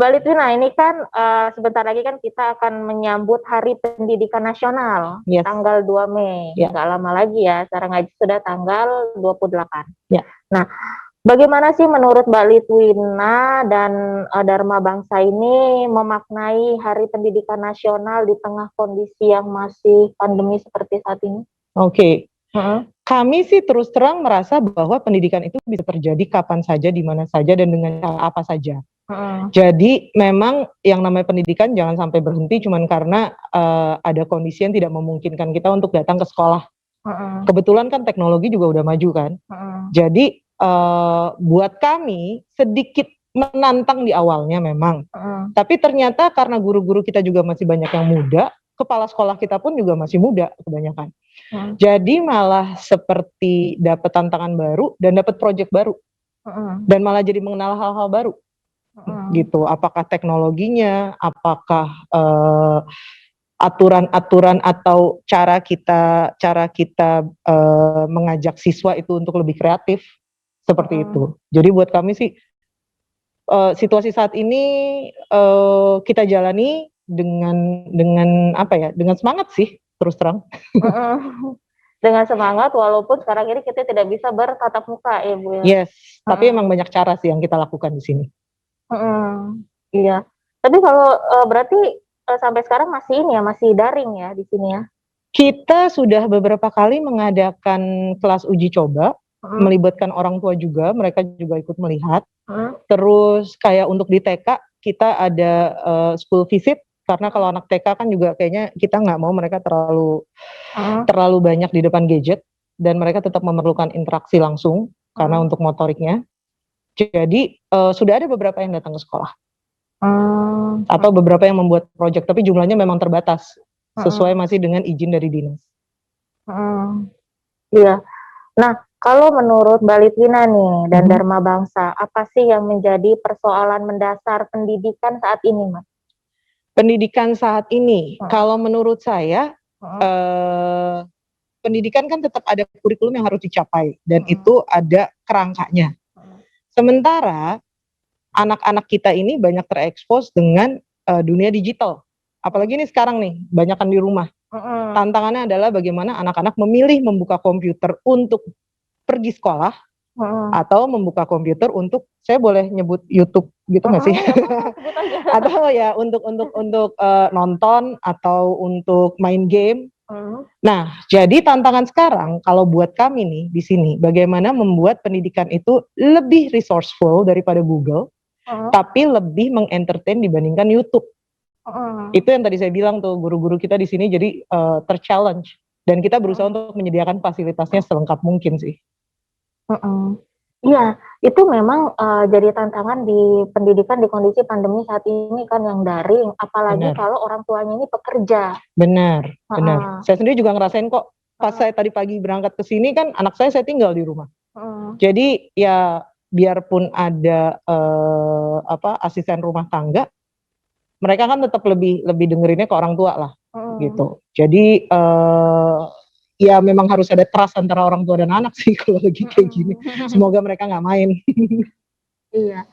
Mbak Litwina, ini kan sebentar lagi kan kita akan menyambut Hari Pendidikan Nasional, Yes. tanggal 2 Mei. Ya. Nggak lama lagi ya, sekarang aja sudah tanggal 28. Ya. Nah, bagaimana sih menurut Mbak Litwina dan Dharma Bangsa ini memaknai Hari Pendidikan Nasional di tengah kondisi yang masih pandemi seperti saat ini? Oke. Kami sih terus terang merasa bahwa pendidikan itu bisa terjadi kapan saja, di mana saja, dan dengan cara apa saja. Jadi memang yang namanya pendidikan jangan sampai berhenti cuman karena ada kondisi yang tidak memungkinkan kita untuk datang ke sekolah. Kebetulan kan teknologi juga udah maju kan. Jadi buat kami sedikit menantang di awalnya memang. Tapi ternyata karena guru-guru kita juga masih banyak yang muda, kepala sekolah kita pun juga masih muda kebanyakan. Jadi malah seperti dapat tantangan baru dan dapat proyek baru. Dan malah jadi mengenal hal-hal baru. Gitu, apakah teknologinya, apakah aturan-aturan atau cara kita mengajak siswa itu untuk lebih kreatif seperti itu. Jadi buat kami sih situasi saat ini kita jalani dengan apa ya, dengan semangat sih terus terang. Dengan semangat walaupun sekarang ini kita tidak bisa bertatap muka ya Bu. Yes, tapi emang banyak cara sih yang kita lakukan di sini. Iya. Tapi kalau berarti sampai sekarang masih ini ya, masih daring ya di sini ya? Kita sudah beberapa kali mengadakan kelas uji coba, melibatkan orang tua juga, mereka juga ikut melihat. Terus kayak untuk di TK kita ada school visit, karena kalau anak TK kan juga kayaknya kita nggak mau mereka terlalu banyak di depan gadget, dan mereka tetap memerlukan interaksi langsung karena untuk motoriknya. Jadi sudah ada beberapa yang datang ke sekolah. Atau beberapa yang membuat proyek, tapi jumlahnya memang terbatas sesuai masih dengan izin dari dinas. Iya. Nah, kalau menurut Mbak Litwina nih dan Dharma Bangsa, apa sih yang menjadi persoalan mendasar pendidikan saat ini, Mas? Pendidikan saat ini, kalau menurut saya, pendidikan kan tetap ada kurikulum yang harus dicapai dan itu ada kerangkanya. Sementara anak-anak kita ini banyak terekspos dengan dunia digital. Apalagi ini sekarang nih, banyakan di rumah. Tantangannya adalah bagaimana anak-anak memilih membuka komputer untuk pergi sekolah atau membuka komputer untuk, saya boleh nyebut YouTube gitu nggak sih? Atau ya untuk nonton atau untuk main game. Nah, jadi tantangan sekarang kalau buat kami nih di sini, bagaimana membuat pendidikan itu lebih resourceful daripada Google, tapi lebih mengentertain dibandingkan YouTube. Itu yang tadi saya bilang tuh, guru-guru kita di sini jadi terchallenge, dan kita berusaha untuk menyediakan fasilitasnya selengkap mungkin sih. Iya, itu memang jadi tantangan di pendidikan di kondisi pandemi saat ini kan, yang daring, apalagi kalau orang tuanya ini pekerja. Benar. Saya sendiri juga ngerasain kok, pas saya tadi pagi berangkat ke sini kan anak saya tinggal di rumah. Jadi ya biarpun ada asisten rumah tangga, mereka kan tetap lebih dengerinnya ke orang tua lah, gitu. Jadi ya memang harus ada trust antara orang tua dan anak sih kalau lagi kayak gini. Semoga mereka nggak main. Iya.